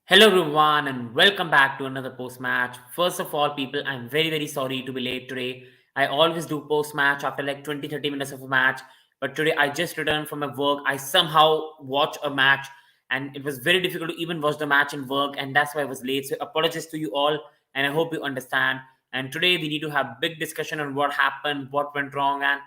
Hello everyone and welcome back to another post match. First of all, people, I'm very sorry to be late today. I always do post match after like 20-30 minutes of a match, but today I just returned from my work. I somehow watched a match and it was very difficult to even watch the match in work, and that's why I was late. So apologies to you all, and I hope you understand. And today we need to have big discussion on what happened, what went wrong, and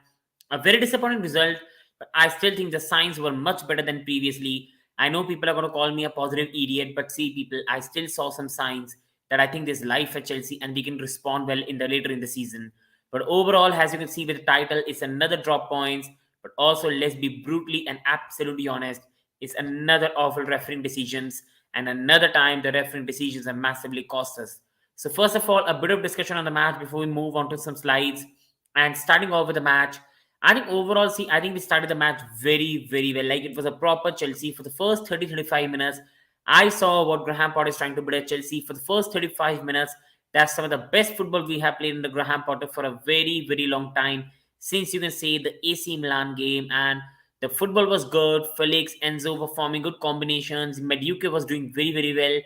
a very disappointing result, but I still think the signs were much better than previously. I know people are going to call me a positive idiot, but see, people, I still saw some signs that I think there's life at Chelsea and we can respond well in the later in the season. But overall, as you can see with the title, it's another drop points. But also, let's be brutally and absolutely honest, it's another awful refereeing decisions, and another time the refereeing decisions have massively cost us. So first of all, a bit of discussion on the match before we move on to some slides. And starting off with the match, I think overall, see, I think we started the match very well. Like it was a proper Chelsea for the first 30-35 minutes. I saw what Graham Potter is trying to build at Chelsea for the first 35 minutes. That's some of the best football we have played in the Graham Potter for a very long time. Since you can say the AC Milan game, and the football was good. Felix, Enzo were forming good combinations. Mediuke was doing very well.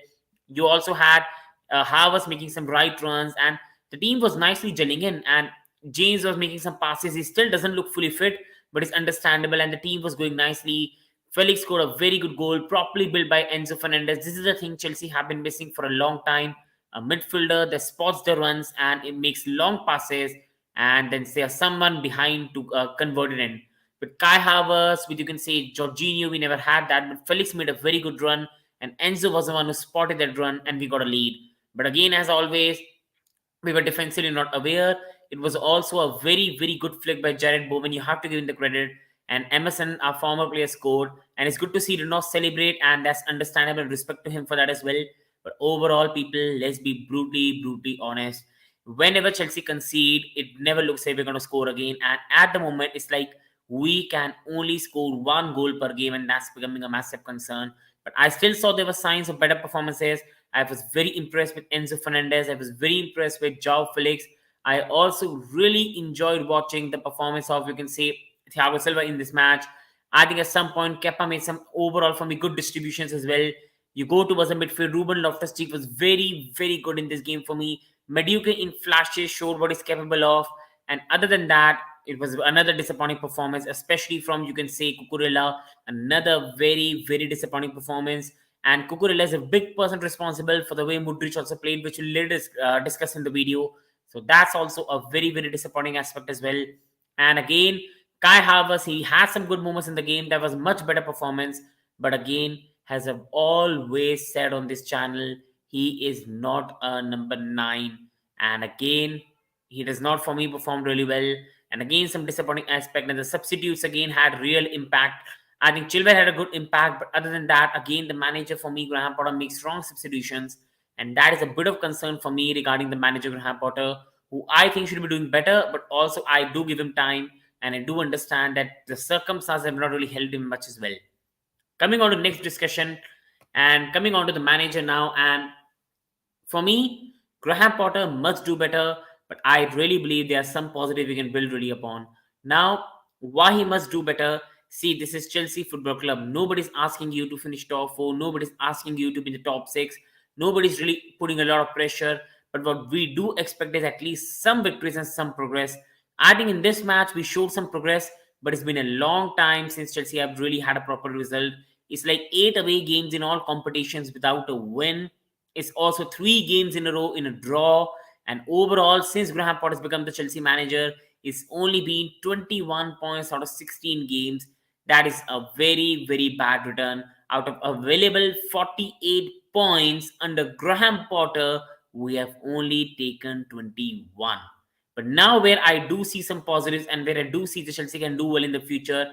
You also had Havertz making some right runs, and the team was nicely gelling in. And James was making some passes. He still doesn't look fully fit, but it's understandable. And the team was going nicely. Felix scored a very good goal, properly built by Enzo Fernandez. This is the thing Chelsea have been missing for a long time. A midfielder that spots the runs and it makes long passes, and then there's someone behind to convert it in. With Kai Havertz, with you can say Jorginho, we never had that, but Felix made a very good run, and Enzo was the one who spotted that run, and we got a lead. But again, as always, we were defensively not aware. It was also a very good flick by Jared Bowen. You have to give him the credit. And Emerson, our former player, scored. And it's good to see he did not celebrate, and that's understandable. Respect to him for that as well. But overall, people, let's be brutally honest. Whenever Chelsea concede, it never looks like we're going to score again. And at the moment, it's like we can only score one goal per game, and that's becoming a massive concern. But I still saw there were signs of better performances. I was very impressed with Enzo Fernandez. I was very impressed with João Felix. I also really enjoyed watching the performance of, you can say, Thiago Silva in this match. I think at some point, Kepa made some overall for me good distributions as well. You go towards the midfield, Ruben Loftus-Cheek was very good in this game for me. Mediuke in flashes showed what he's capable of. And other than that, it was another disappointing performance, especially from, you can say, Cucurella. Another very disappointing performance. And Cucurella is a big person responsible for the way Mudryk also played, which we'll later discuss in the video. So that's also a very disappointing aspect as well. And again, Kai Havertz, he had some good moments in the game. That was much better performance. But again, as I've always said on this channel, he is not a number 9. And again, he does not, for me, perform really well. And again, some disappointing aspect. And the substitutes again had real impact. I think Chilwell had a good impact. But other than that, again, the manager for me, Graham Potter, makes strong substitutions. And that is a bit of concern for me regarding the manager, Graham Potter, who I think should be doing better. But also, I do give him time. And I do understand that the circumstances have not really helped him much as well. Coming on to the next discussion and coming on to the manager now. And for me, Graham Potter must do better, but I really believe there are some positive we can build really upon. Now, why he must do better? See, this is Chelsea Football Club. Nobody's asking you to finish top 4. Nobody's asking you to be in the top 6. Nobody's really putting a lot of pressure. But what we do expect is at least some victories and some progress. I think in this match, we showed some progress, but it's been a long time since Chelsea have really had a proper result. It's like 8 away games in all competitions without a win. It's also 3 games in a row in a draw. And overall, since Graham Potter has become the Chelsea manager, it's only been 21 points out of 16 games. That is a very bad return. Out of available 48 points under Graham Potter, we have only taken 21. But now where I do see some positives and where I do see the Chelsea can do well in the future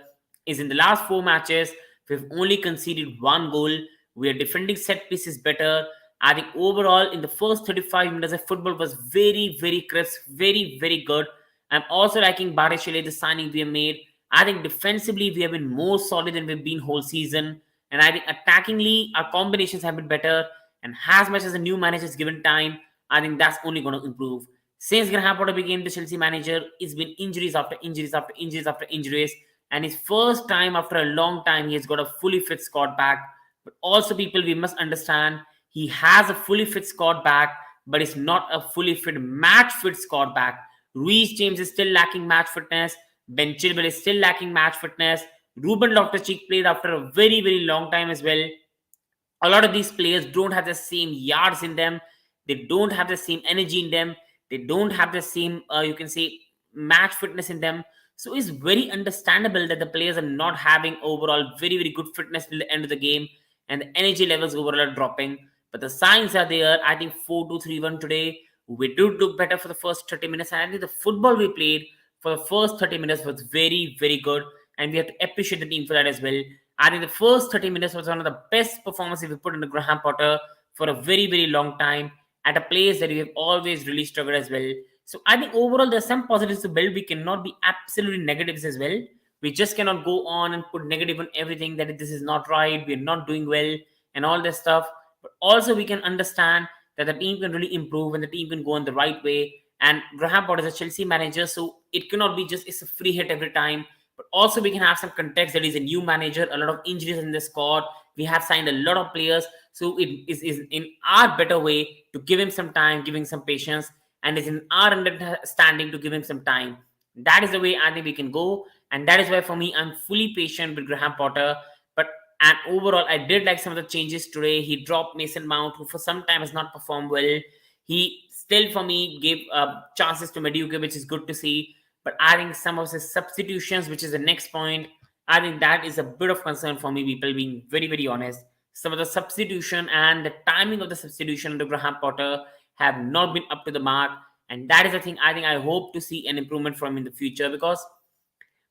is in the last 4 matches, we've only conceded 1 goal. We are defending set pieces better. I think overall in the first 35 minutes of football was very crisp, very good. I'm also liking Barishile, the signing we have made. I think defensively we have been more solid than we've been whole season. And I think attackingly our combinations have been better. And as much as the new manager is given time, I think that's only going to improve. Since Graham Potter became the Chelsea manager, it's been injuries after injuries. And his first time after a long time, he has got a fully fit squad back. But also, people, we must understand He has a fully fit squad back, but it's not a fully fit match fit squad back. Reece James is still lacking match fitness. Ben Chilwell is still lacking match fitness. Ruben Loftus-Cheek played after a very, very long time as well. A lot of these players don't have the same yards in them. They don't have the same energy in them. They don't have the same, you can say, match fitness in them. So it's very understandable that the players are not having overall very, very good fitness till the end of the game, and the energy levels overall are dropping. But the signs are there. I think 4-2-3-1 today. We did look better for the first 30 minutes. And I think the football we played for the first 30 minutes was very, very good. And we have to appreciate the team for that as well. I think the first 30 minutes was one of the best performances we put into Graham Potter for a very, very long time at a place that we have always really struggled as well. So I think overall there's some positives to build. We cannot be absolutely negatives as well. We just cannot go on and put negative on everything that this is not right, we're not doing well, and all this stuff. But also we can understand that the team can really improve and the team can go in the right way. And Graham Potter is a Chelsea manager, so it cannot be just it's a free hit every time. But also we can have some context that he's a new manager, a lot of injuries in the squad. We have signed a lot of players, so it is in our better way to give him some time, giving some patience, and it's in our understanding to give him some time. That is the way I think we can go, and that is why for me I'm fully patient with Graham Potter. But and overall, I did like some of the changes today. He dropped Mason Mount, who for some time has not performed well. He still, for me, gave chances to Madueke, which is good to see. But I think some of his substitutions, which is the next point, I think that is a bit of concern for me, people, being very, very honest. Some of the substitution and the timing of the substitution under Graham Potter have not been up to the mark. And that is the thing I think I hope to see an improvement from in the future, because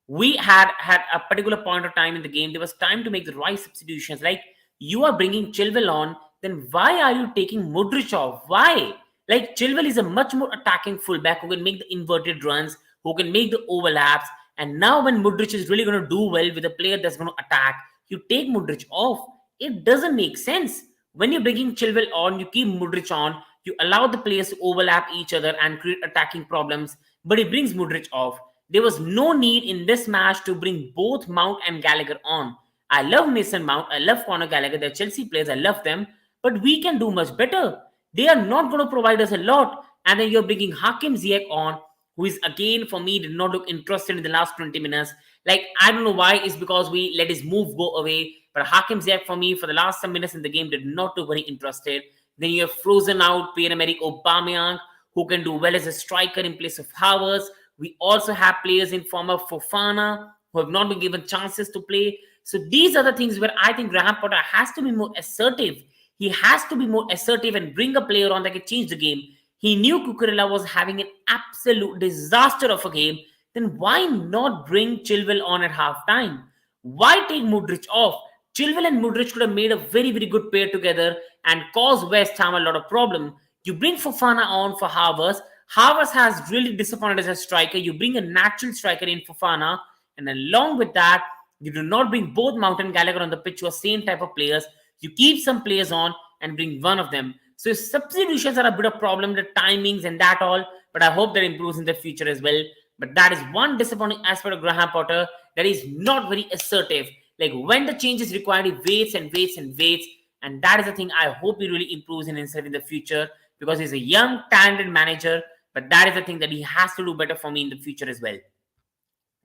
we had a particular point of time in the game. There was time to make the right substitutions. Like, you are bringing Chilwell on, then why are you taking Modric off? Why? Like, Chilwell is a much more attacking fullback who can make the inverted runs, who can make the overlaps. And now when Modric is really going to do well with a player that's going to attack, you take Modric off. It doesn't make sense. When you're bringing Chilwell on, you keep Modric on, you allow the players to overlap each other and create attacking problems, but it brings Modric off. There was no need in this match to bring both Mount and Gallagher on. I love Mason Mount, I love Conor Gallagher, they're Chelsea players, I love them, but we can do much better. They are not going to provide us a lot. And then you're bringing Hakim Ziyech on, who is, again, for me, did not look interested in the last 20 minutes. Like, I don't know why. It's because we let his move go away. But Hakim Ziyech, for me, for the last some minutes in the game, did not look very interested. Then you have frozen out Pierre-Emerick Aubameyang, who can do well as a striker in place of Havertz. We also have players in form of Fofana, who have not been given chances to play. So these are the things where I think Graham Potter has to be more assertive. He has to be more assertive and bring a player on that can change the game. He knew Cucurella was having an absolute disaster of a game. Then why not bring Chilwell on at halftime? Why take Modric off? Chilwell and Modric could have made a very, very good pair together and caused West Ham a lot of problem. You bring Fofana on for Havertz. Havertz has really disappointed as a striker. You bring a natural striker in Fofana, and along with that, you do not bring both Mount and Gallagher on the pitch who are same type of players. You keep some players on and bring one of them. So substitutions are a bit of problem, the timings and that all, but I hope that improves in the future as well. But that is one disappointing aspect of Graham Potter, that is not very assertive. Like, when the change is required, he waits and waits and waits. And that is the thing I hope he really improves in himself in the future, because he's a young, talented manager. But that is the thing that he has to do better for me in the future as well.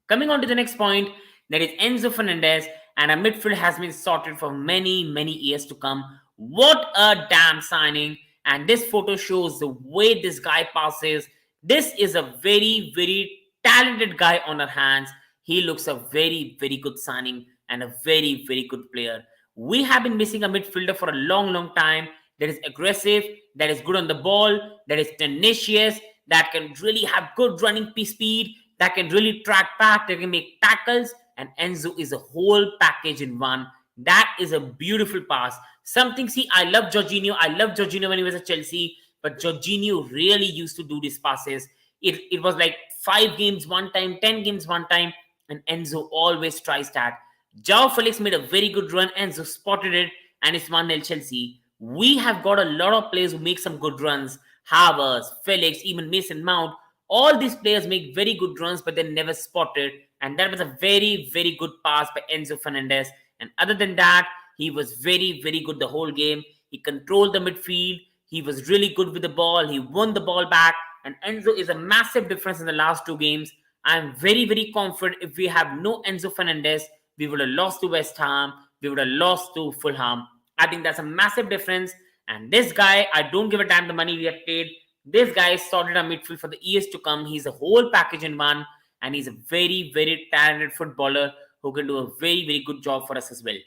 Coming on to the next point, that is Enzo Fernandez, and our midfield has been sorted for many, many years to come. What a damn signing. And this photo shows the way this guy passes. This is a very, very talented guy on our hands. He looks a very, very good signing and a very, very good player. We have been missing a midfielder for a long, long time that is aggressive, that is good on the ball, that is tenacious, that can really have good running speed, that can really track back, that can make tackles. And Enzo is a whole package in one. That is a beautiful pass. Something, see, I love Jorginho. I love Jorginho when he was at Chelsea, but Jorginho really used to do these passes. It was like 5 games one time, 10 games one time, and Enzo always tries that. João Felix made a very good run. Enzo spotted it, and it's 1-0 Chelsea. We have got a lot of players who make some good runs. Havertz, Felix, even Mason Mount. All these players make very good runs, but they're never spotted. And that was a very, very good pass by Enzo Fernandez. And other than that, he was very, very good the whole game. He controlled the midfield. He was really good with the ball. He won the ball back. And Enzo is a massive difference in the last 2 games. I'm very, very confident if we have no Enzo Fernandez, we would have lost to West Ham. We would have lost to Fulham. I think that's a massive difference. And this guy, I don't give a damn the money we have paid. This guy is sorted our midfield for the years to come. He's a whole package in one. And he's a very, very talented footballer who can do a very, very good job for us as well.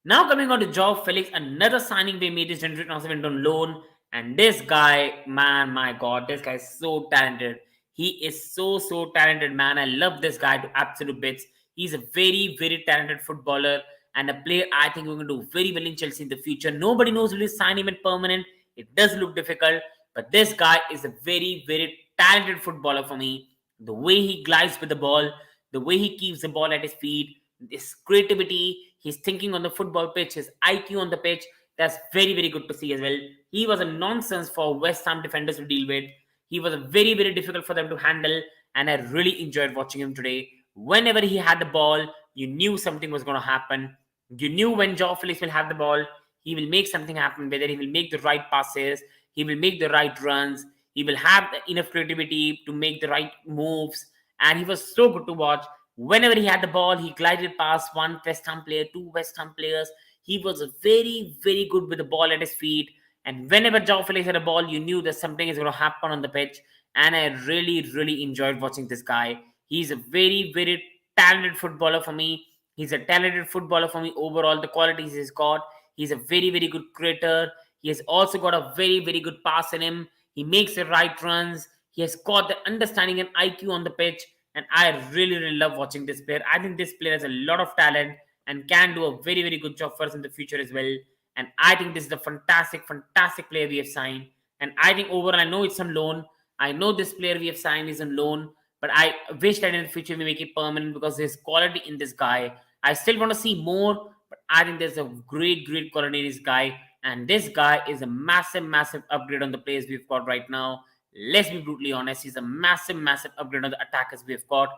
Now coming on to Joao Felix, another signing we made is January transfer window on loan. And this guy, man, my God, this guy is so talented. He is so talented, man. I love this guy to absolute bits. He's a very, very talented footballer and a player I think we're going to do very well in Chelsea in the future. Nobody knows will sign him in permanent. It does look difficult, but this guy is a very, very talented footballer for me. The way he glides with the ball, the way he keeps the ball at his feet, his creativity, his thinking on the football pitch, his IQ on the pitch, that's very, very good to see as well. He was a nonsense for West Ham defenders to deal with. He was very, very difficult for them to handle, and I really enjoyed watching him today. Whenever he had the ball, you knew something was going to happen. You knew when Joao Felix will have the ball, he will make something happen, whether he will make the right passes, he will make the right runs, he will have enough creativity to make the right moves, and he was so good to watch. Whenever he had the ball, he glided past one West Ham player, 2 West Ham players. He was very, very good with the ball at his feet. And whenever Joao Felix had a ball, you knew that something is going to happen on the pitch. And I really, really enjoyed watching this guy. He's a very, very talented footballer for me. He's a talented footballer for me overall. The qualities he's got. He's a very, very good creator. He has also got a very, very good pass in him. He makes the right runs. He has got the understanding and IQ on the pitch. And I really, really love watching this player. I think this player has a lot of talent and can do a very, very good job for us in the future as well. And I think this is a fantastic, fantastic player we have signed. And I think overall, I know it's on loan. I know this player we have signed is on loan. But I wish that in the future we make it permanent because there's quality in this guy. I still want to see more. But I think there's a great, great quality in this guy. And this guy is a massive, massive upgrade on the players we've got right now. Let's be brutally honest, he's a massive, massive upgrade on the attackers we've got.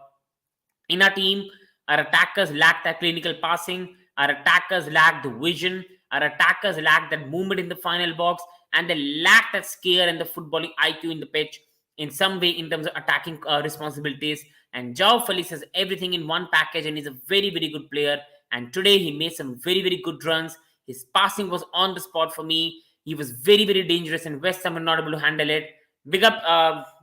In our team, our attackers lack that clinical passing, our attackers lack the vision, our attackers lack that movement in the final box, and they lack that scare and the footballing IQ in the pitch in some way in terms of attacking responsibilities. And Joao Felix has everything in one package and he's a very, very good player. And today he made some very, very good runs. His passing was on the spot for me. He was very, very dangerous and West Ham were not able to handle it. Big up,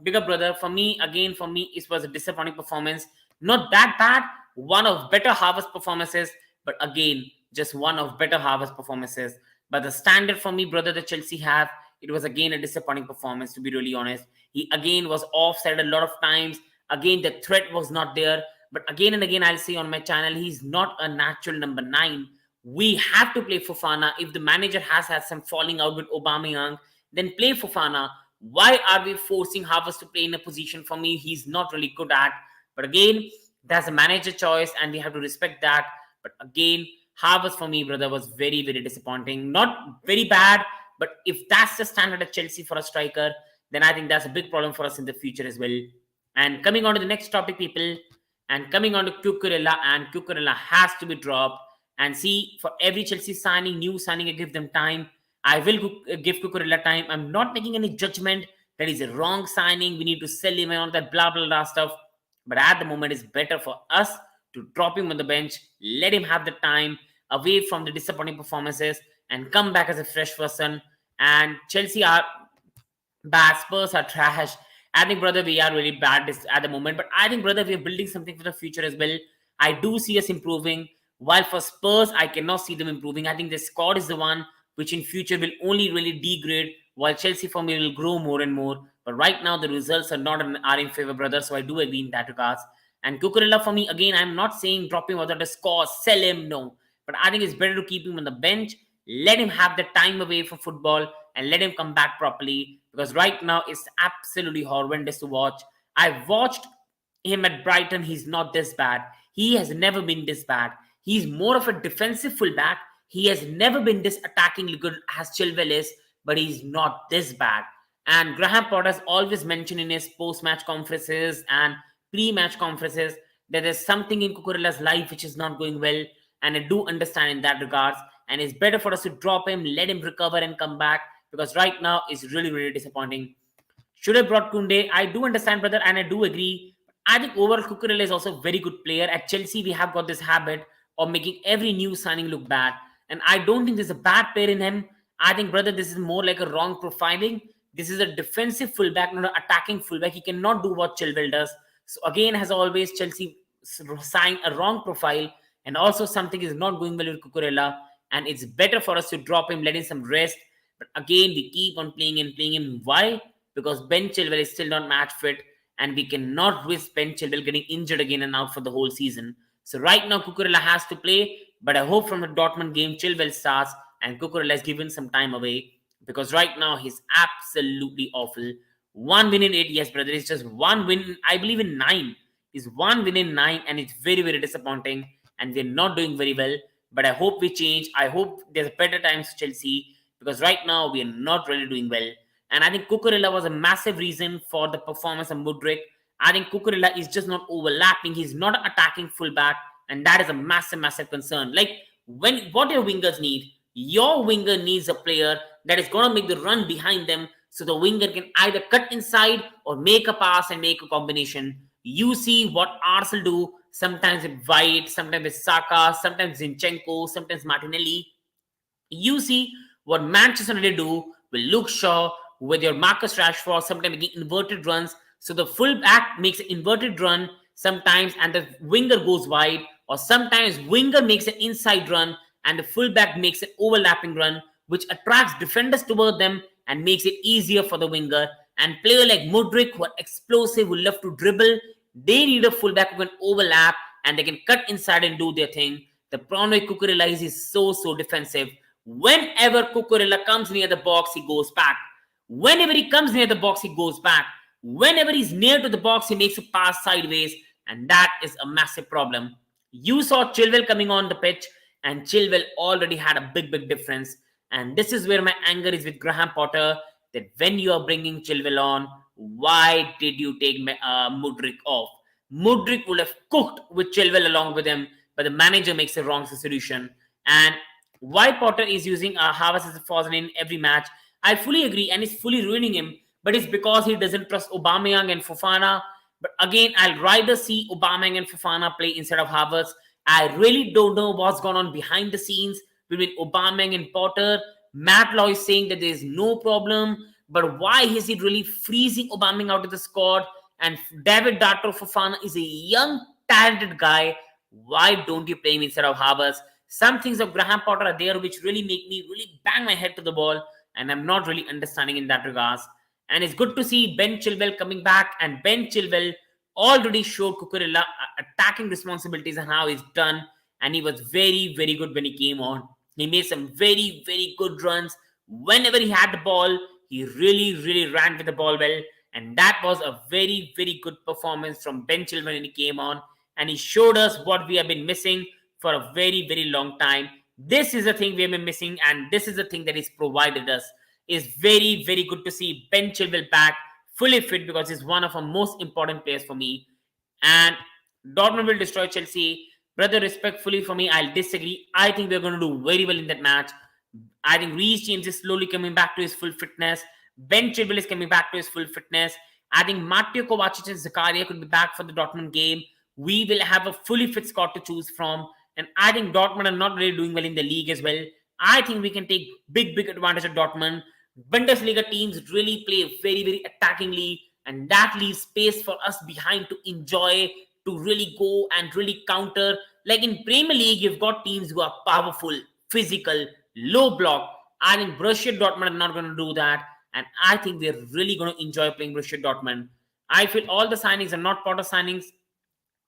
brother. For me, it was a disappointing performance. Not that bad. One of better Harvest performances, but again, just one of better Harvest performances. But the standard for me, brother, the Chelsea have, it was again a disappointing performance, to be really honest. He again was offside a lot of times. Again, the threat was not there. But again and again, I'll say on my channel, he's not a natural number 9. We have to play Fofana. If the manager has had some falling out with Aubameyang, then play Fofana. Why are we forcing Harvest to play in a position for me he's not really good at? But again, that's a manager choice and we have to respect that. But again, Harvest for me, brother, was very, very disappointing. Not very bad, but if that's the standard at Chelsea for a striker, then I think that's a big problem for us in the future as well. And coming on to the next topic, people, and coming on to Cucurella, and Cucurella has to be dropped. And see, for every Chelsea signing, new signing, I give them time. I will give Cucurella time. I'm not making any judgment that is a wrong signing. We need to sell him and all that blah, blah, blah stuff. But at the moment, it's better for us to drop him on the bench, let him have the time away from the disappointing performances and come back as a fresh person. And Chelsea are bad. Spurs are trash. I think, brother, we are really bad at the moment. But I think, brother, we are building something for the future as well. I do see us improving. While for Spurs, I cannot see them improving. I think the squad is the one which in future will only really degrade, while Chelsea for me will grow more and more. But right now, the results are in favor, brother. So I do agree in that regards. And Cucurella for me, again, I'm not saying drop him without a score, sell him, no. But I think it's better to keep him on the bench, let him have the time away from football, and let him come back properly. Because right now, it's absolutely horrendous to watch. I've watched him at Brighton. He's not this bad. He has never been this bad. He's more of a defensive fullback. He has never been this attackingly good as Chilwell is, but he's not this bad. And Graham Potter has always mentioned in his post-match conferences and pre-match conferences that there's something in Cucurella's life which is not going well. And I do understand in that regards. and it's better for us to drop him, let him recover and come back, because right now it's really, really disappointing. Should have brought Kunde. I do understand, brother, and I do agree. I think overall Cucurella is also a very good player. At Chelsea, we have got this habit of making every new signing look bad. And I don't think there's a bad player in him. I think, brother, this is more like a wrong profiling. This is a defensive fullback, not an attacking fullback. He cannot do what Chilwell does. So again, as always, Chelsea signed a wrong profile, and also something is not going well with Cucurella. And it's better for us to drop him, let him some rest. But again, we keep on playing and playing him. Why? Because Ben Chilwell is still not match fit, and we cannot risk Ben Chilwell getting injured again and out for the whole season. So right now, Cucurella has to play, but I hope from the Dortmund game, Chilwell starts and Cucurella is given some time away, because right now he's absolutely awful. 1 win in 8, yes, brother, it's just 1 win, I believe, in 9. It's 1 win in 9, and it's very, very disappointing, and we're not doing very well. But I hope we change. I hope there's better times for Chelsea, because right now we are not really doing well. And I think Cucurella was a massive reason for the performance of Mudryk. I think Cucurella is just not overlapping. He's not an attacking fullback, and that is a massive, massive concern. Like, what your wingers need? Your winger needs a player that is going to make the run behind them, so the winger can either cut inside or make a pass and make a combination. You see what Arsenal do, sometimes with White, sometimes with Saka, sometimes Zinchenko, sometimes Martinelli. You see what Manchester United do with Luke Shaw, with your Marcus Rashford, sometimes making inverted runs. So the fullback makes an inverted run sometimes, and the winger goes wide, or sometimes winger makes an inside run and the fullback makes an overlapping run, which attracts defenders toward them and makes it easier for the winger. And player like Mudryk, who are explosive, who love to dribble, they need a fullback who can overlap and they can cut inside and do their thing. The problem with Cucurella is he's so defensive. Whenever Cucurella comes near the box, he goes back. Whenever he comes near the box, he goes back. Whenever he's near to the box, he makes a pass sideways, and that is a massive problem. You saw Chilwell coming on the pitch, and Chilwell already had a big difference. And this is where my anger is with Graham Potter, that when you are bringing Chilwell on, why did you take Mudryk off? Mudryk would have cooked with Chilwell along with him, but the manager makes a wrong solution. And why Potter is using Havertz as a false in every match, I fully agree, and it's fully ruining him. But it's because he doesn't trust Aubameyang and Fofana. But again, I'll rather see Aubameyang and Fofana play instead of Havertz. I really don't know what's gone on behind the scenes between Aubameyang and Potter. Matt Law is saying that there's no problem, but why is he really freezing Aubameyang out of the squad? And David Datro Fofana is a young, talented guy. Why don't you play him instead of Havertz? Some things of Graham Potter are there which really make me really bang my head to the ball, and I'm not really understanding in that regards. And it's good to see Ben Chilwell coming back, and Ben Chilwell already showed Cucurella attacking responsibilities and how he's done, and he was very good when he came on. He made some very good runs. Whenever he had the ball, he really ran with the ball well, and that was a very good performance from Ben Chilwell when he came on, and he showed us what we have been missing for a very long time. This is the thing we have been missing, and this is the thing that he's provided us. It's very good to see Ben Chilwell back fully fit, because he's one of our most important players for me. And Dortmund will destroy Chelsea. Brother, respectfully for me, I'll disagree. I think we're going to do very well in that match. I think Reece James is slowly coming back to his full fitness. Ben Chilwell is coming back to his full fitness. I think Mateo Kovacic and Zakaria could be back for the Dortmund game. We will have a fully fit squad to choose from. And I think Dortmund are not really doing well in the league as well. I think we can take big advantage of Dortmund. Bundesliga teams really play very attackingly, and that leaves space for us behind to enjoy, to really go and really counter. Like in Premier League, you've got teams who are powerful, physical, low block. I think Borussia Dortmund are not going to do that, and I think we're really going to enjoy playing Borussia Dortmund. I feel all the signings are not Potter signings.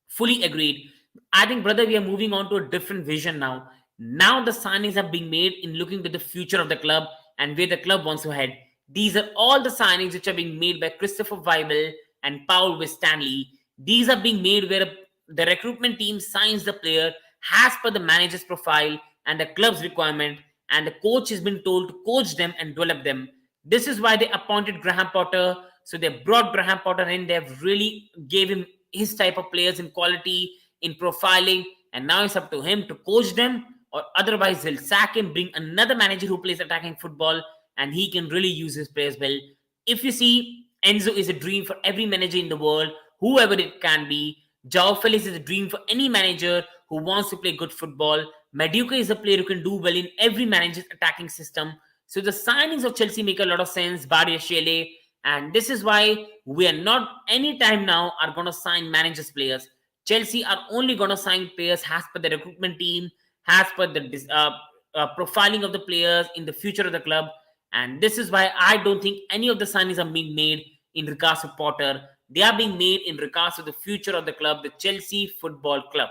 Fully agreed. I think, brother, we are moving on to a different vision now. Now the signings are being made in looking to the future of the club and where the club wants to head. These are all the signings which are being made by Christopher Weibel and Paul Stanley. These are being made where the recruitment team signs the player as per the manager's profile and the club's requirement, and the coach has been told to coach them and develop them. This is why they appointed Graham Potter. So they brought Graham Potter in. They've really gave him his type of players in quality, in profiling, and now it's up to him to coach them. or otherwise they'll sack him, bring another manager who plays attacking football, and he can really use his players well. If you see, Enzo is a dream for every manager in the world, whoever it can be. Joao Felix is a dream for any manager who wants to play good football. Maduka is a player who can do well in every manager's attacking system. So the signings of Chelsea make a lot of sense. Badiashile, and this is why we are not anytime now are going to sign managers players. Chelsea are only going to sign players as per the recruitment team, as per the profiling of the players in the future of the club. And this is why I don't think any of the signings are being made in regards to Potter. They are being made in regards to the future of the club, the Chelsea Football Club.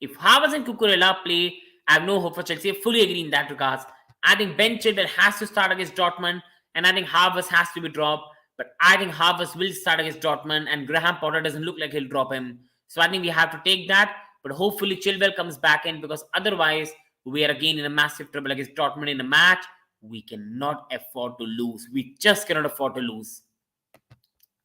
If Havertz and Cucurella play, I have no hope for Chelsea. I fully agree in that regards. I think Ben Chilwell has to start against Dortmund, and I think Havertz has to be dropped. But I think Havertz will start against Dortmund, and Graham Potter doesn't look like he'll drop him. So I think we have to take that. But hopefully Chilwell comes back in, because otherwise we are again in a massive trouble against Dortmund in a match we cannot afford to lose. We just cannot afford to lose.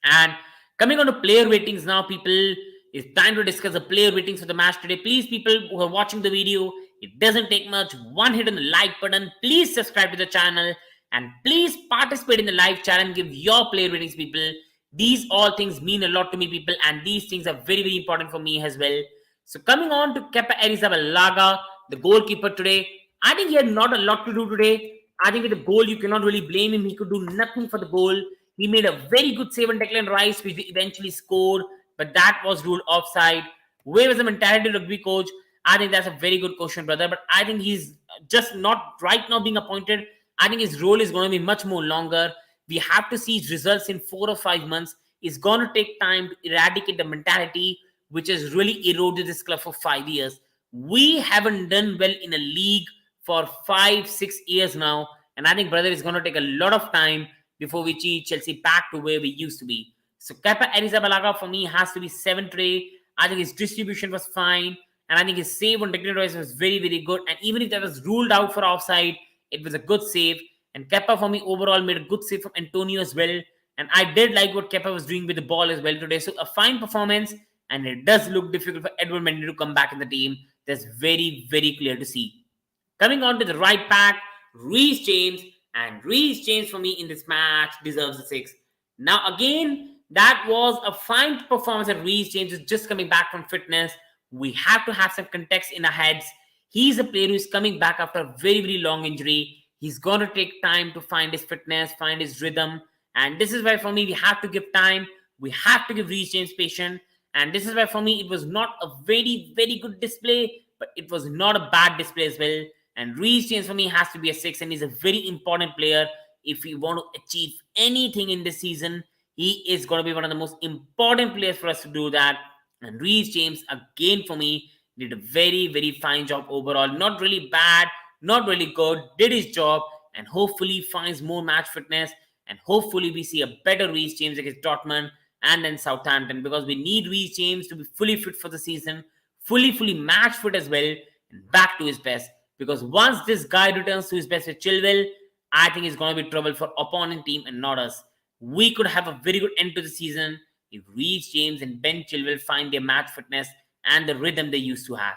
And coming on to player ratings now, people, it's time to discuss the player ratings for the match today. Please, people who are watching the video, it doesn't take much. One hit on the like button. Please subscribe to the channel. And please participate in the live chat and give your player ratings, people. These all things mean a lot to me, people. And these things are very, very important for me as well. So coming on to Kepa Arrizabalaga, the goalkeeper today. I think he had not a lot to do today. I think with the goal, you cannot really blame him. He could do nothing for the goal. He made a very good save on Declan Rice, which eventually scored, but that was ruled offside. Where was the mentality rugby coach? I think that's a very good question, brother. But I think he's just not right now being appointed. I think his role is going to be much more longer. We have to see his results in 4 or 5 months. It's going to take time to eradicate the mentality, which has really eroded this club for 5 years. We haven't done well in a league for 5-6 years now, and I think, brother, it's going to take a lot of time before we see Chelsea back to where we used to be. So Kepa Arrizabalaga for me has to be 7 today. I think his distribution was fine, and I think his save on Declan Rice was very, very good. And even if that was ruled out for offside, it was a good save. And Kepa for me overall made a good save from Antonio as well. And I did like what Kepa was doing with the ball as well today. So a fine performance, and it does look difficult for Edward Mendy to come back in the team. That's very, very clear to see. Coming on to the right back, Reece James. And Reece James for me in this match deserves a 6. Now again, that was a fine performance that Reece James is just coming back from fitness. We have to have some context in our heads. He's a player who is coming back after a very, very long injury. He's going to take time to find his fitness, find his rhythm. And this is why for me, we have to give time. We have to give Reece James patience. And this is why for me, it was not a very, very good display, but it was not a bad display as well. And Reece James for me has to be a 6, and he's a very important player. If we want to achieve anything in this season, he is going to be one of the most important players for us to do that. And Reece James, again for me, did a very, very fine job overall. Not really bad, not really good, did his job, and hopefully finds more match fitness. And hopefully we see a better Reece James against Dortmund and then Southampton, because we need Reece James to be fully fit for the season, fully match fit as well, and back to his best. Because once this guy returns to his best with Chilwell, I think it's going to be trouble for opponent team and not us. We could have a very good end to the season if Reece James and Ben Chilwell find their match fitness and the rhythm they used to have.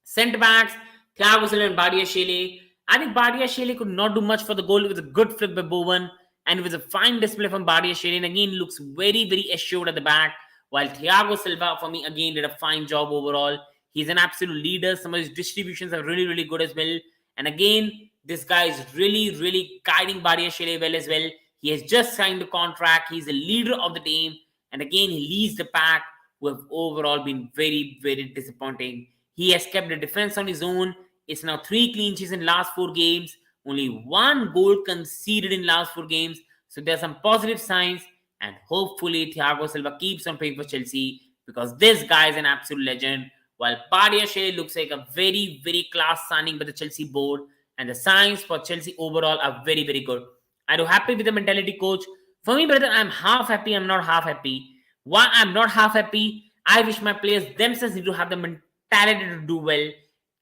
Centre backs, Thiago Silva and Badiashile. I think Badiashile could not do much for the goal. It was a good flip by Bowen, and it was a fine display from Badiashile. And again, looks very, very assured at the back. While Thiago Silva, for me, again, did a fine job overall. He's an absolute leader. Some of his distributions are really, really good as well. And again, this guy is really, really guiding Badiashile well as well. He has just signed the contract. He's a leader of the team. And again, he leads the pack, who have overall been very, very disappointing. He has kept the defense on his own. It's now 3 clean sheets in last 4 games. Only 1 goal conceded in last 4 games. So there's some positive signs. And hopefully, Thiago Silva keeps on playing for Chelsea, because this guy is an absolute legend. While Badiashile looks like a very, very class signing by the Chelsea board, and the signs for Chelsea overall are very, very good. I'm happy with the mentality coach. For me, brother, I'm half happy. I'm not half happy. Why I'm not half happy? I wish my players themselves need to have the mentality to do well.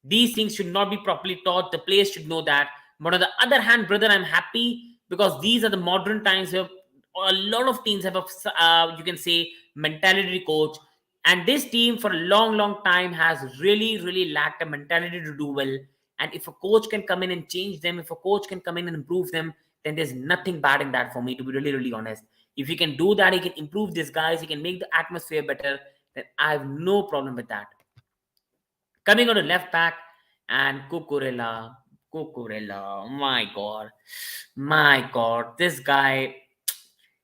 These things should not be properly taught. The players should know that. But on the other hand, brother, I'm happy because these are the modern times where a lot of teams have a, you can say, mentality coach. And this team for a long, long time has really, really lacked a mentality to do well. And if a coach can come in and change them, if a coach can come in and improve them, then there's nothing bad in that for me, to be really, really honest. If he can do that, he can improve these guys, he can make the atmosphere better, then I have no problem with that. Coming on to left back and Cucurella, my God, this guy,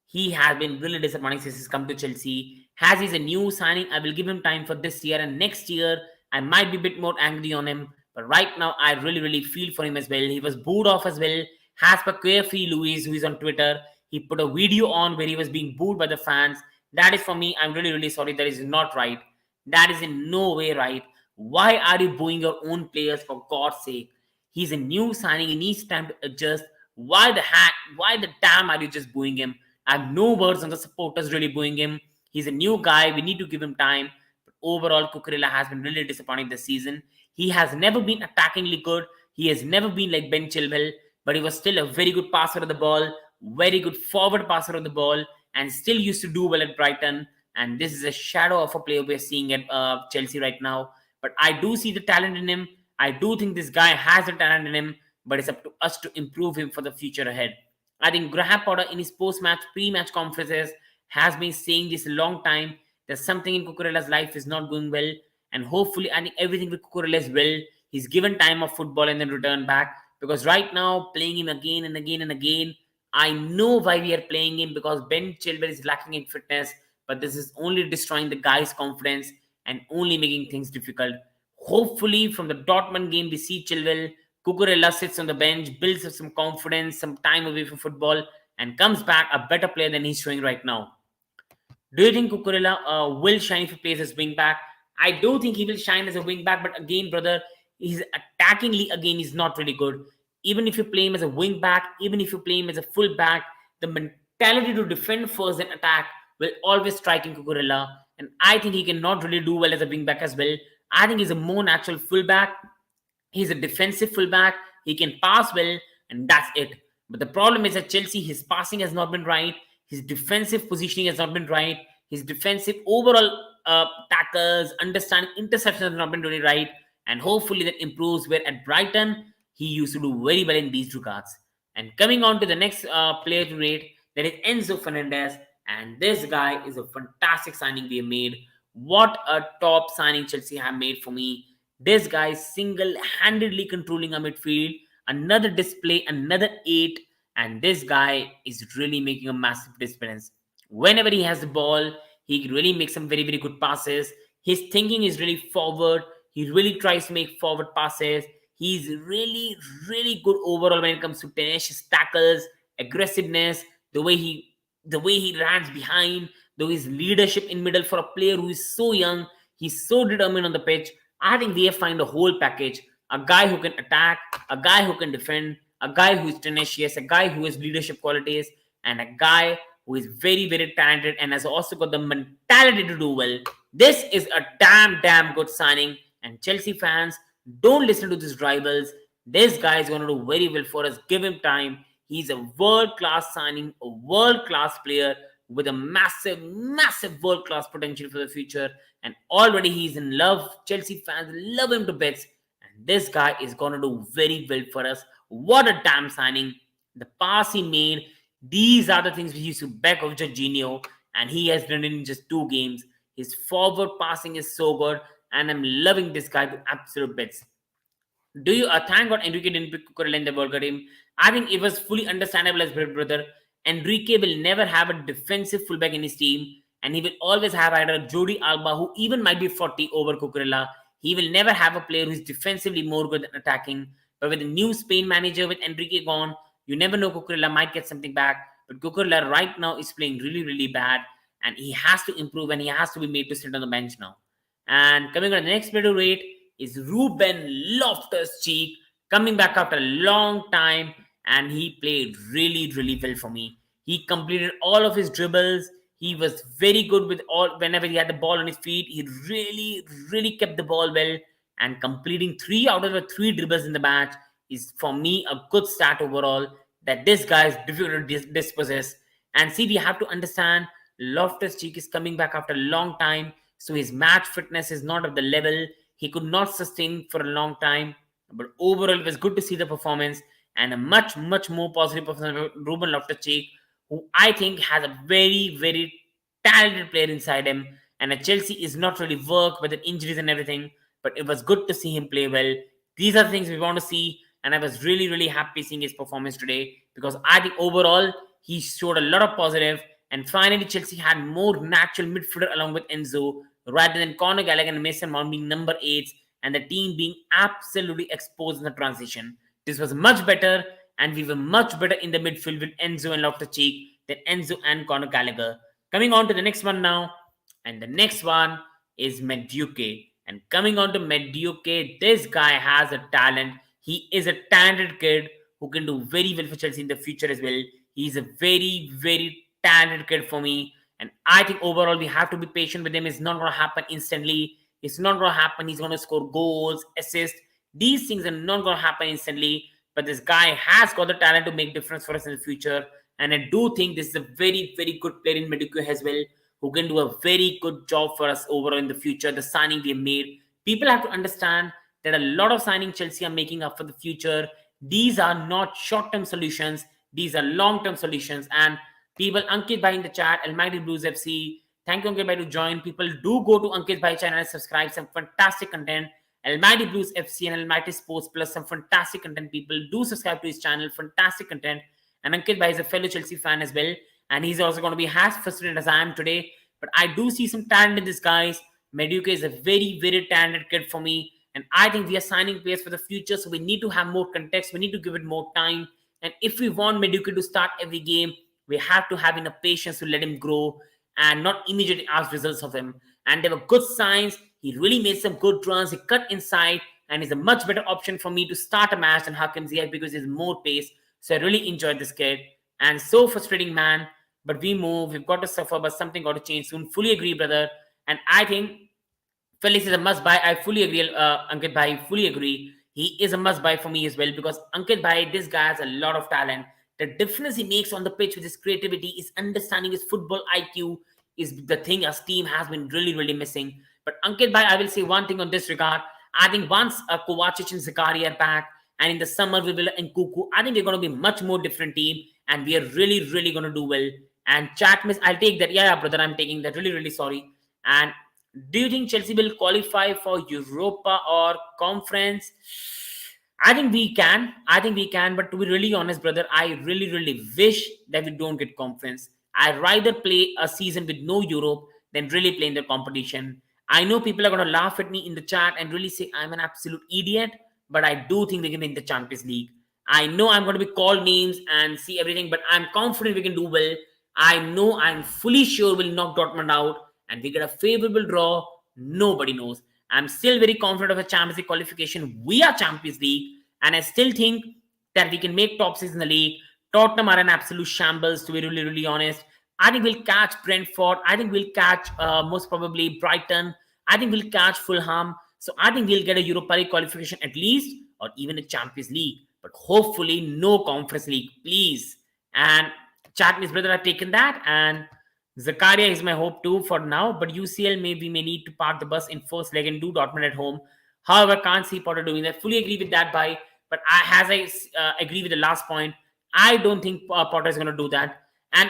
he has been really disappointing since he's come to Chelsea. As he's a new signing, I will give him time for this year, and next year I might be a bit more angry on him. But right now, I really, really feel for him as well. He was booed off as well. As per Queerfree Louis, who is on Twitter, he put a video on where he was being booed by the fans. That is for me. I'm really, really sorry. That is not right. That is in no way right. Why are you booing your own players for God's sake? He's a new signing. He needs time to adjust. Why the heck? Why the damn are you just booing him? I have no words on the supporters really booing him. He's a new guy. We need to give him time. But overall, Cucurella has been really disappointing this season. He has never been attackingly good. He has never been like Ben Chilwell, but he was still a very good passer of the ball, very good forward passer of the ball, and still used to do well at Brighton. And this is a shadow of a player we're seeing at Chelsea right now. But I do see the talent in him. I do think this guy has the talent in him, but it's up to us to improve him for the future ahead. I think Graham Potter in his post-match, pre-match conferences has been saying this a long time that something in Cucurella's life is not going well, and hopefully I think everything with Cucurella is well. He's given time of football and then returned back, because right now playing him again and again and again, I know why we are playing him, because Ben Chilwell is lacking in fitness, but this is only destroying the guy's confidence and only making things difficult. Hopefully from the Dortmund game we see Chilwell, Cucurella sits on the bench, builds up some confidence, some time away from football, and comes back a better player than he's showing right now. Do you think Cucurella will shine if he plays as wing back? I do think he will shine as a wing back, but again, brother, he's attackingly again he's not really good. Even if you play him as a wing back, even if you play him as a full back, the mentality to defend first and attack will always strike in Cucurella, and I think he cannot really do well as a wing back as well. I think he's a more natural fullback. He's a defensive fullback. He can pass well, and that's it. But the problem is at Chelsea, his passing has not been right. His defensive positioning has not been right. His defensive overall tackles, understanding, interceptions have not been really right. And hopefully that improves. Where at Brighton, he used to do very well in these regards. And coming on to the next player to rate, that is Enzo Fernandez. And this guy is a fantastic signing we have made. What a top signing Chelsea have made for me. This guy is single-handedly controlling a midfield. Another display, another 8. And this guy is really making a massive difference. Whenever he has the ball, he really makes some very, very good passes. His thinking is really forward. He really tries to make forward passes. He's really, really good overall when it comes to tenacious tackles, aggressiveness, the way he runs behind, though his leadership in middle for a player who is so young, he's so determined on the pitch. I think they have found a whole package. A guy who can attack, a guy who can defend, a guy who is tenacious, a guy who has leadership qualities, and a guy who is very, very talented and has also got the mentality to do well. This is a damn good signing. And Chelsea fans, don't listen to these rivals. This guy is going to do very well for us. Give him time. He's a world-class signing, a world-class player with a massive world-class potential for the future. And already he's in love. Chelsea fans love him to bits. And this guy is going to do very well for us. What a damn signing. The pass he made, these are the things we used to beg of Jorginho, and he has done it in just 2 games. His forward passing is so good, and I'm loving this guy to absolute bits. Do you thank God Enrique didn't pick Cucurella in the World Cup team? I think it was fully understandable as brother. Enrique will never have a defensive fullback in his team, and he will always have either Jordi Alba, who even might be 40 over Cucurella. He will never have a player who is defensively more good than attacking. But with the new Spain manager, with Enrique gone, you never know, Cucurella might get something back. But Cucurella right now is playing really, really bad, and he has to improve, and he has to be made to sit on the bench now. And coming on the next player to rate is Ruben Loftus-Cheek, coming back after a long time, and he played really, really well for me. He completed all of his dribbles. He was very good with all whenever he had the ball on his feet. He really, really kept the ball well, and completing 3 out of the 3 dribbles in the match is for me a good start overall. That this guy is difficult to dispossess. And see, we have to understand Loftus-Cheek is coming back after a long time. So his match fitness is not at the level. He could not sustain for a long time. But overall, it was good to see the performance and a much, much more positive performance from Ruben Loftus-Cheek, who I think has a very, very talented player inside him. And at Chelsea is not really worked with the injuries and everything, but it was good to see him play well. These are the things we want to see, and I was really, really happy seeing his performance today because I think overall he showed a lot of positive. And finally, Chelsea had more natural midfielder along with Enzo rather than Conor Gallagher and Mason Mount being number eights and the team being absolutely exposed in the transition. This was much better, and we were much better in the midfield with Enzo and Loftus-Cheek than Enzo and Conor Gallagher. Coming on to the next one now, and the next one is Madueke. And coming on to Madueke, this guy has a talent. He is a talented kid who can do very well for Chelsea in the future as well. He's a very, very talented kid for me. And I think overall we have to be patient with him. It's not going to happen instantly. It's not going to happen. He's going to score goals, assists. These things are not going to happen instantly. But this guy has got the talent to make difference for us in the future. And I do think this is a very, very good player in Madueke as well, who can do a very good job for us overall in the future. The signing we have made. People have to understand that a lot of signing Chelsea are making up for the future. These are not short-term solutions. These are long-term solutions. And people, Ankit Bhai in the chat, Almighty Blues FC, thank you Ankit Bhai to join. People do go to Ankit Bhai channel and subscribe. Some fantastic content. Almighty Blues FC and Almighty Sports Plus, some fantastic content. People do subscribe to his channel. Fantastic content. And Ankit Bhai is a fellow Chelsea fan as well. And he's also going to be as frustrated as I am today. But I do see some talent in this, guys. Madueke is a very, very talented kid for me. And I think we are signing players for the future. So we need to have more context. We need to give it more time. And if we want Madueke to start every game, we have to have enough patience to let him grow and not immediately ask results of him. And there were good signs. He really made some good runs. He cut inside. And he's a much better option for me to start a match than Hakim Ziyech because he's more pace. So I really enjoyed this kid. And so frustrating, man. But we move. We've got to suffer, but something got to change soon. Fully agree, brother. And I think Felix is a must buy. I fully agree, Ankit Bhai. Fully agree. He is a must buy for me as well because Ankit Bhai, this guy has a lot of talent. The difference he makes on the pitch with his creativity, his understanding, his football IQ is the thing our team has been really, really missing. But Ankit Bhai, I will say one thing on this regard. I think once Kovacic and Zakaria are back, and in the summer we will and Cucu, I think we're going to be a much more different team, and we are really, really going to do well. And chat miss, I'll take that. Yeah, brother, I'm taking that. Really, really sorry. And do you think Chelsea will qualify for Europa or Conference? I think we can. I think we can. But to be really honest, brother, I really, really wish that we don't get Conference. I'd rather play a season with no Europe than really play in the competition. I know people are going to laugh at me in the chat and really say I'm an absolute idiot, but I do think we can win the Champions League. I know I'm going to be called names and see everything, but I'm confident we can do well. I know I'm fully sure we'll knock Dortmund out and we get a favorable draw. Nobody knows. I'm still very confident of a Champions League qualification. We are Champions League, and I still think that we can make top six in the league. Tottenham are an absolute shambles, to be really, really honest. I think we'll catch Brentford. I think we'll catch most probably Brighton. I think we'll catch Fulham. So I think we'll get a Europa League qualification at least, or even a Champions League. But hopefully no Conference League, please. And Chatney's brother have taken that, and Zakaria is my hope too for now. But UCL we may need to park the bus in first leg and do Dortmund at home. However, can't see Potter doing that. Fully agree with that, by. But I agree with the last point. I don't think Potter is going to do that. And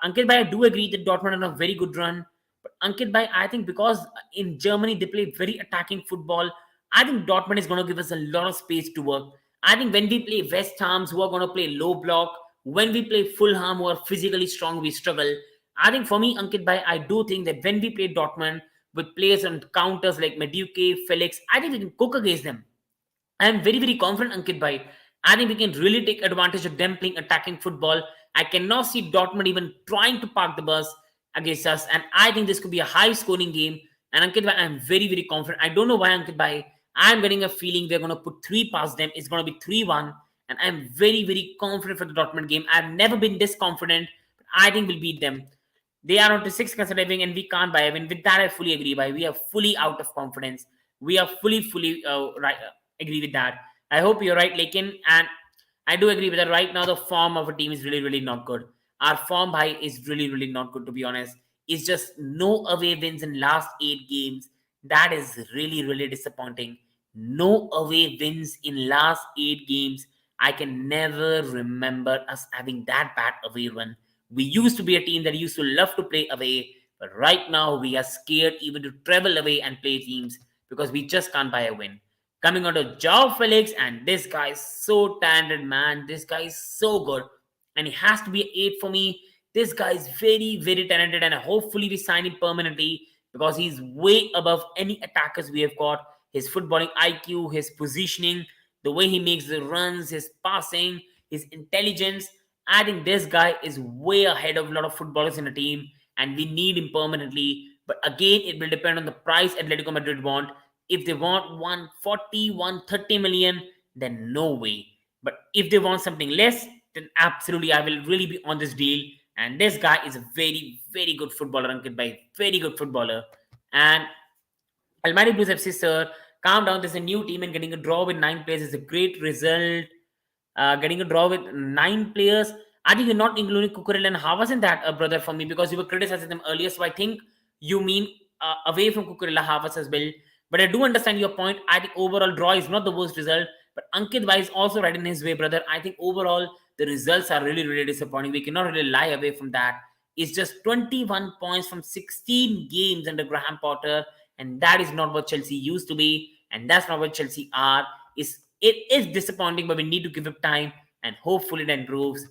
Ankit Bhai, I do agree that Dortmund on a very good run. But Ankit Bhai, I think because in Germany they play very attacking football, I think Dortmund is going to give us a lot of space to work. I think when we play West Hams, who are going to play low block, when we play Fulham, who are physically strong, we struggle. I think for me, Ankit Bhai, I do think that when we play Dortmund with players on counters like Madueke, Felix, I think we can cook against them. I am very, very confident, Ankit Bhai. I think we can really take advantage of them playing attacking football. I cannot see Dortmund even trying to park the bus against us. And I think this could be a high-scoring game. And Ankit Bhai, I'm very, very confident. I don't know why, Ankit Bhai. I'm getting a feeling they're going to put 3 past them. It's going to be 3-1. And I'm very, very confident for the Dortmund game. I've never been this confident. But I think we'll beat them. They are on to 6 considering, and we can't buy. I mean, with that, I fully agree. We are fully out of confidence. We are fully right. Agree with that. I hope you're right, Lakin. And I do agree with that. Right now, the form of a team is really, really not good. Our form, bhai, is really, really not good, to be honest. It's just no away wins in last 8 games. That is really, really disappointing. No away wins in last 8 games. I can never remember us having that bad away run. We used to be a team that used to love to play away, but right now we are scared even to travel away and play teams because we just can't buy a win. Coming on to Joao Felix, and this guy is so talented, man. This guy is so good, and he has to be an 8 for me. This guy is very, very talented, and hopefully we sign him permanently because he's way above any attackers we have got. His footballing IQ, his positioning, the way he makes the runs, his passing, his intelligence. I think this guy is way ahead of a lot of footballers in the team, and we need him permanently. But again, it will depend on the price Atletico Madrid want. If they want 140, 130 million, then no way. But if they want something less, then absolutely I will really be on this deal. And this guy is a very, very good footballer, Ankit Bhai. Very good footballer. And Almighty Blues FC, sir, calm down. There's a new team and getting a draw with 9 players is a great result. Getting a draw with 9 players. I think you're not including Cucurella and Havas in that, brother, for me, because you were criticizing them earlier. So I think you mean away from Cucurella, Havas as well. But I do understand your point. I think overall draw is not the worst result. But Ankit Bhai is also right in his way, brother. I think overall the results are really, really disappointing. We cannot really lie away from that. It's just 21 points from 16 games under Graham Potter, and that is not what Chelsea used to be, and that's not what Chelsea are. It is disappointing, but we need to give it time, and hopefully it improves.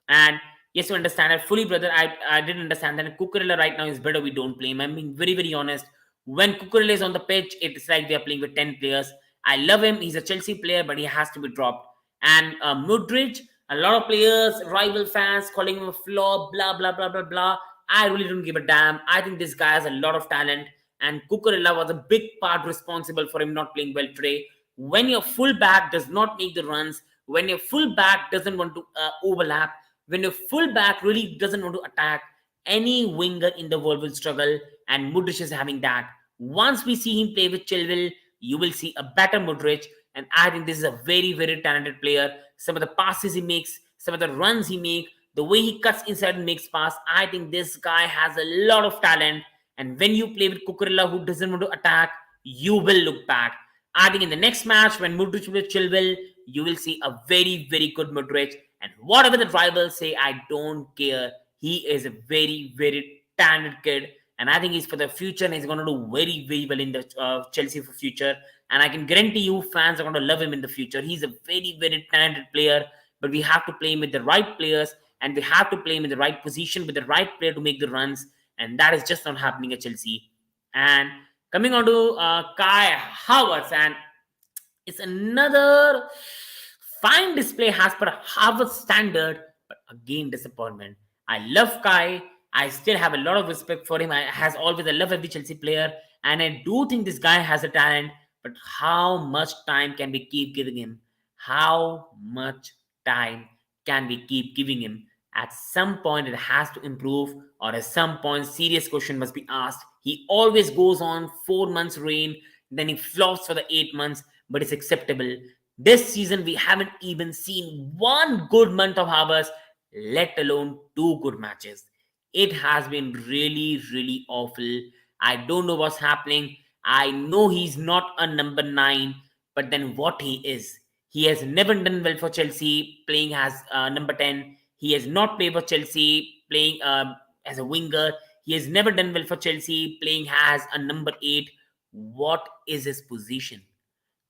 And yes, you understand it fully, brother. I didn't understand that Cucurella right now is better. We don't play him. I'm being very, very honest. When Cucurella is on the pitch, it's like we are playing with 10 players. I love him. He's a Chelsea player, but he has to be dropped. And Mudryk, a lot of players, rival fans calling him a flop, blah, blah, blah, blah, blah. I really don't give a damn. I think this guy has a lot of talent, and Cucurella was a big part responsible for him not playing well today. When your fullback does not make the runs, when your fullback doesn't want to overlap, when your fullback really doesn't want to attack, any winger in the world will struggle, and Mudryk is having that. Once we see him play with Chilwell, you will see a better Mudryk, and I think this is a very, very talented player. Some of the passes he makes, some of the runs he makes, the way he cuts inside and makes pass, I think this guy has a lot of talent. And when you play with Cucurella, who doesn't want to attack, you will look bad. I think in the next match, when Mudryk will Chilwell, you will see a very, very good Mudryk. And whatever the rivals say, I don't care. He is a very, very talented kid. And I think he's for the future, and he's going to do very, very well in the Chelsea for future. And I can guarantee you fans are going to love him in the future. He's a very, very talented player, but we have to play him with the right players, and we have to play him in the right position with the right player to make the runs. And that is just not happening at Chelsea. And coming on to Kai Havertz, and it's another fine display as per Havertz standard, but again disappointment. I love Kai. I still have a lot of respect for him. I has always I love every Chelsea player, and I do think this guy has a talent. But how much time can we keep giving him? How much time can we keep giving him? At some point, it has to improve, or at some point, serious question must be asked. He always goes on 4 months reign, then he flops for the 8 months, but it's acceptable. This season, we haven't even seen one good month of Havertz, let alone 2 good matches. It has been really, really awful. I don't know what's happening. I know he's not a number 9, but then what he is? He has never done well for Chelsea playing as number 10. He has not played for Chelsea playing as a winger. He has never done well for Chelsea playing as a number 8. What is his position?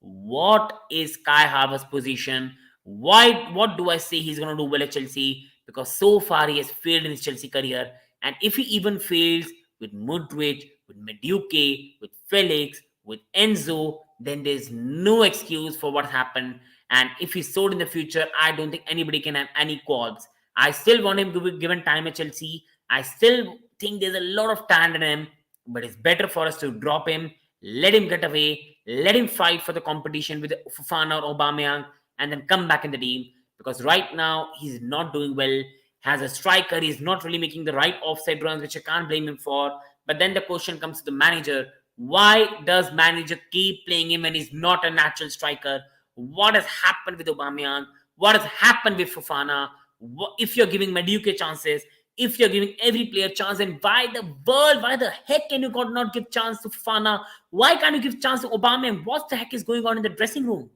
What is Kai Havertz's position? Why? What do I say he's going to do well at Chelsea? Because so far he has failed in his Chelsea career. And if he even fails with Mudryk, with Madueke, with Felix, with Enzo, then there's no excuse for what happened. And if he's sold in the future, I don't think anybody can have any qualms. I still want him to be given time at Chelsea. I still think there's a lot of talent in him, but it's better for us to drop him, let him get away, let him fight for the competition with Fofana or Aubameyang, and then come back in the team. Because right now, he's not doing well. As a striker, he's not really making the right offside runs, which I can't blame him for. But then the question comes to the manager. Why does manager keep playing him when he's not a natural striker? What has happened with Aubameyang? What has happened with Fofana? If you're giving Madueke chances, If you're giving every player chance, then why the heck can you not give chance to Fofana? Why can't you give chance to Obama? And what the heck is going on in the dressing room?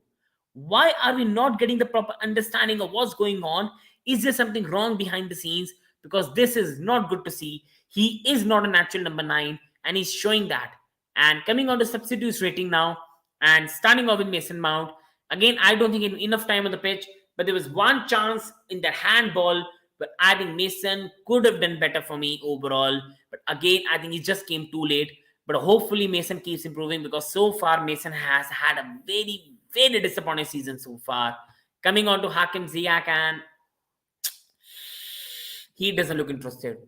Why are we not getting the proper understanding of what's going on? Is there something wrong behind the scenes? Because this is not good to see. He is not a natural number 9, and he's showing that. And coming on to substitutes rating now, and starting off with Mason Mount. Again, I don't think he had enough time on the pitch, but there was one chance in that handball, but I think Mason could have done better for me overall. But again, I think he just came too late. But hopefully Mason keeps improving, because so far Mason has had a very, very disappointing season so far. Coming on to Hakim Ziyech, and he doesn't look interested.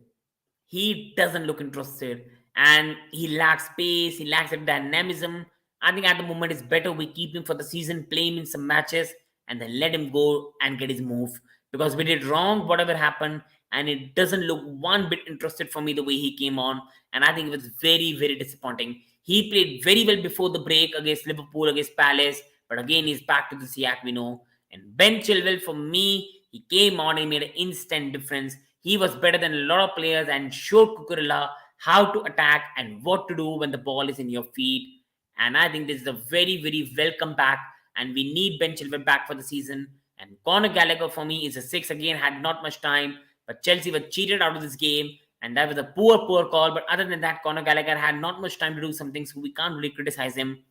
He doesn't look interested, and he lacks pace. He lacks that dynamism. I think at the moment it's better we keep him for the season, play him in some matches, and then let him go and get his move, because we did wrong whatever happened, and it doesn't look one bit interested for me the way he came on, and I think it was very, very disappointing. He played very well before the break against Liverpool, against Palace, but again he's back to the Siak we know. And Ben Chilwell, for me, he came on and made an instant difference. He was better than a lot of players and showed Cucurella how to attack and what to do when the ball is in your feet. And I think this is a very, very welcome back, and we need Ben Chilwell back for the season. And Conor Gallagher for me is a 6 again, had not much time, but Chelsea were cheated out of this game, and that was a poor, poor call. But other than that, Conor Gallagher had not much time to do something, so we can't really criticize him.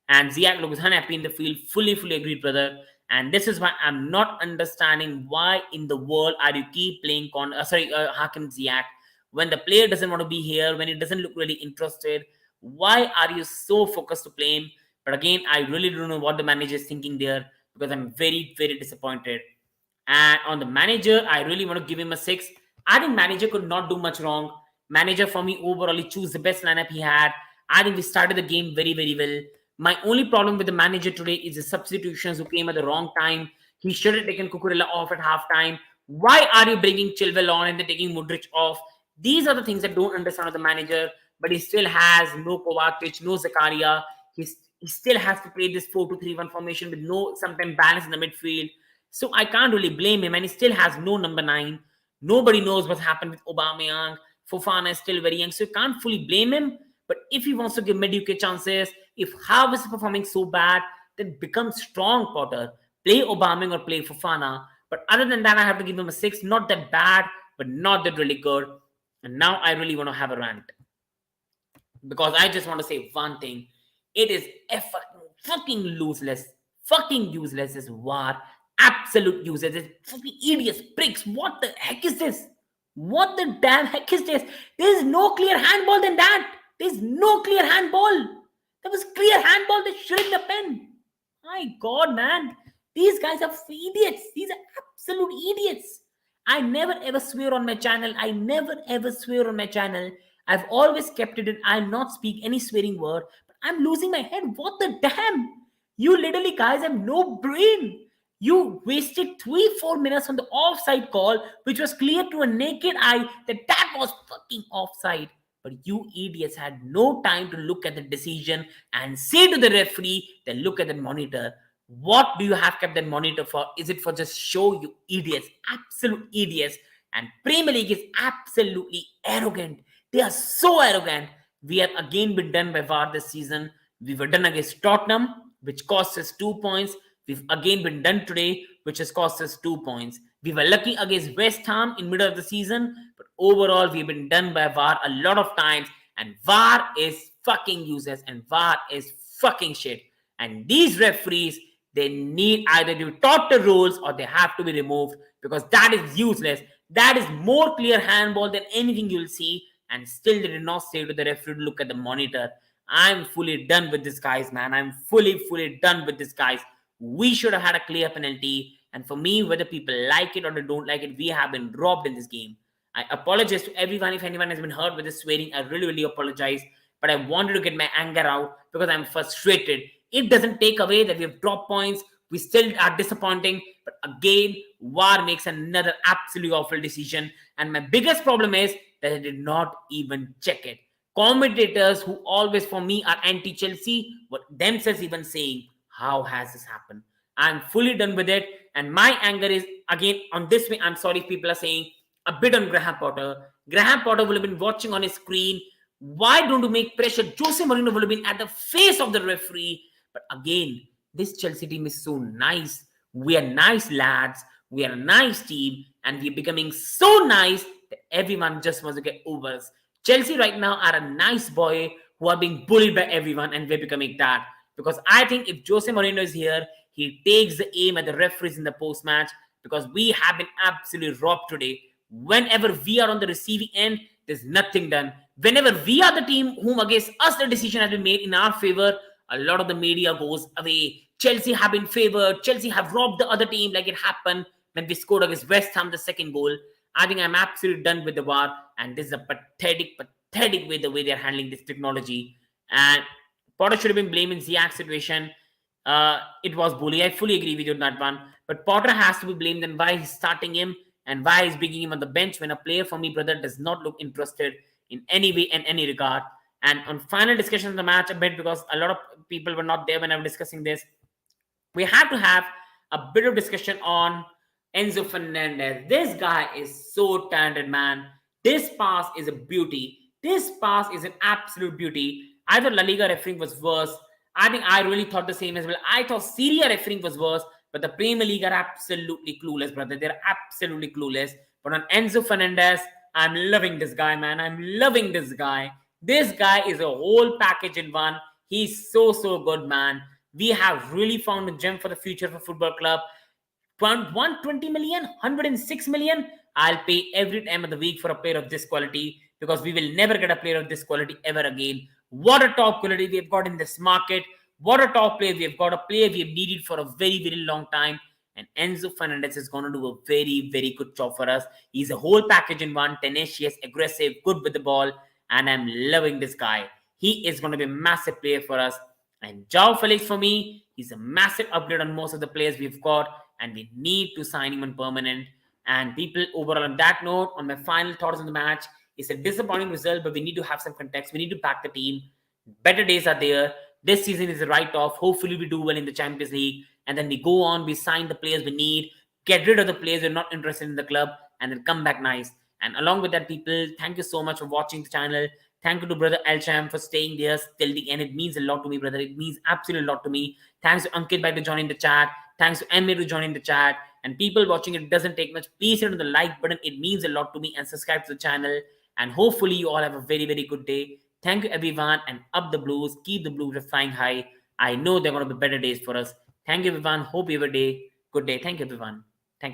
And Ziyech looks unhappy in the field. Fully, fully agreed, brother. And this is why I'm not understanding why in the world are you keep playing Hakim Ziyech when the player doesn't want to be here, when he doesn't look really interested. Why are you so focused to play him? But again, I really don't know what the manager is thinking there, because I'm very, very disappointed. And on the manager, I really want to give him a 6. I think manager could not do much wrong. Manager for me overall, he chose the best lineup he had. I think we started the game very, very well. My only problem with the manager today is the substitutions who came at the wrong time. He should have taken Cucurella off at halftime. Why are you bringing Chilwell on and then taking Modric off? These are the things I don't understand of the manager. But he still has no Kovacic, no Zakaria. He still has to play this 4-2-3-1 formation with no sometimes balance in the midfield. So I can't really blame him. And he still has no number 9. Nobody knows what's happened with Aubameyang. Fofana is still very young, so you can't fully blame him. But if he wants to give mediocre chances, if Harvey is performing so bad, then become strong, Potter. Play Aubameyang or play Fofana. But other than that, I have to give him a 6. Not that bad, but not that really good. And now I really want to have a rant, because I just want to say one thing. It is fucking useless. Fucking useless is VAR. Absolute useless. It's fucking idiots, pricks. What the heck is this? What the damn heck is this? There is no clear handball than that. There's no clear handball. There was clear handball that shouldn't the pen. My God, man. These guys are idiots. These are absolute idiots. I never ever swear on my channel. I never ever swear on my channel. I've always kept it in. I'll not speak any swearing word. But I'm losing my head. What the damn? You literally guys have no brain. You wasted 3-4 minutes on the offside call, which was clear to a naked eye that was fucking offside. But you idiots had no time to look at the decision and say to the referee, then look at the monitor. What do you have kept that monitor for? Is it for just show, you idiots? Absolute idiots. And Premier League is absolutely arrogant. They are so arrogant. We have again been done by VAR this season. We were done against Tottenham, which cost us 2 points. We've again been done today, which has cost us 2 points. We were lucky against West Ham in middle of the season, but overall we've been done by VAR a lot of times, and VAR is fucking useless, and VAR is fucking shit. And these referees, they need either to be taught the rules or they have to be removed, because that is useless. That is more clear handball than anything you'll see, and still they did not say to the referee to look at the monitor. I'm fully done with this, guys, man. I'm fully done with this, guys. We should have had a clear penalty. And for me, whether people like it or they don't like it, we have been robbed in this game. I apologize to everyone if anyone has been hurt with this swearing. I really, really apologize. But I wanted to get my anger out because I'm frustrated. It doesn't take away that we have dropped points. We still are disappointing. But again, VAR makes another absolutely awful decision. And my biggest problem is that I did not even check it. Commentators who always for me are anti-Chelsea were themselves even saying, how has this happened? I'm fully done with it. And my anger is, again, on this way, I'm sorry if people are saying, a bit on Graham Potter. Graham Potter will have been watching on his screen. Why don't you make pressure? Jose Mourinho would have been at the face of the referee. But again, this Chelsea team is so nice. We are nice lads. We are a nice team. And we're becoming so nice that everyone just wants to get over us. Chelsea right now are a nice boy who are being bullied by everyone, and we're becoming that. Because I think if Jose Mourinho is here, he takes the aim at the referees in the post-match, because we have been absolutely robbed today. Whenever we are on the receiving end, there's nothing done. Whenever we are the team whom against us the decision has been made in our favor, a lot of the media goes away. Chelsea have been favored. Chelsea have robbed the other team, like it happened when we scored against West Ham the second goal. I think I'm absolutely done with the VAR, and this is a pathetic way the way they're handling this technology. And Potter should have been blamed in Ziyech's situation. It was bully. I fully agree with you on that one. But Potter has to be blamed, and why he's starting him and why he's bringing him on the bench when a player for me, brother, does not look interested in any way and any regard. And on final discussion of the match a bit, because a lot of people were not there when I was discussing this, we have to have a bit of discussion on Enzo Fernandez. This guy is so talented, man. This pass is a beauty. This pass is an absolute beauty. I thought La Liga refereeing was worse. I think I really thought the same as well. I thought Serie A refereeing was worse, but the Premier League are absolutely clueless, brother. They're absolutely clueless. But on Enzo Fernandez, I'm loving this guy, man. I'm loving this guy. This guy is a whole package in one. He's so good, man. We have really found a gem for the future of a football club. 120 million, 106 million. I'll pay every time of the week for a player of this quality, because we will never get a player of this quality ever again. What a top quality we have got in this market. What a top player we have got. A player we have needed for a very long time. And Enzo Fernandez is going to do a very good job for us. He's a whole package in one. Tenacious, aggressive, good with the ball. And I'm loving this guy. He is going to be a massive player for us. And João Felix, for me, he's a massive upgrade on most of the players we've got. And we need to sign him on permanent. And people, overall, on that note, on my final thoughts on the match, it's a disappointing result, but we need to have some context. We need to back the team. Better days are there. This season is a write-off. Hopefully, we do well in the Champions League. And then we go on, we sign the players we need, get rid of the players who are not interested in the club, and then come back nice. And along with that, people, thank you so much for watching the channel. Thank you to brother Elcham for staying there till the end. It means a lot to me, brother. It means absolutely a lot to me. Thanks to Ankit Bhai to joining the chat. Thanks to Emir to joining the chat. And people watching, it doesn't take much. Please hit on the like button. It means a lot to me. And subscribe to the channel. And hopefully you all have a very good day. Thank you, everyone. And up the Blues. Keep the Blues flying high. I know they're going to be better days for us. Thank you, everyone. Hope you have a good day. Thank you, everyone.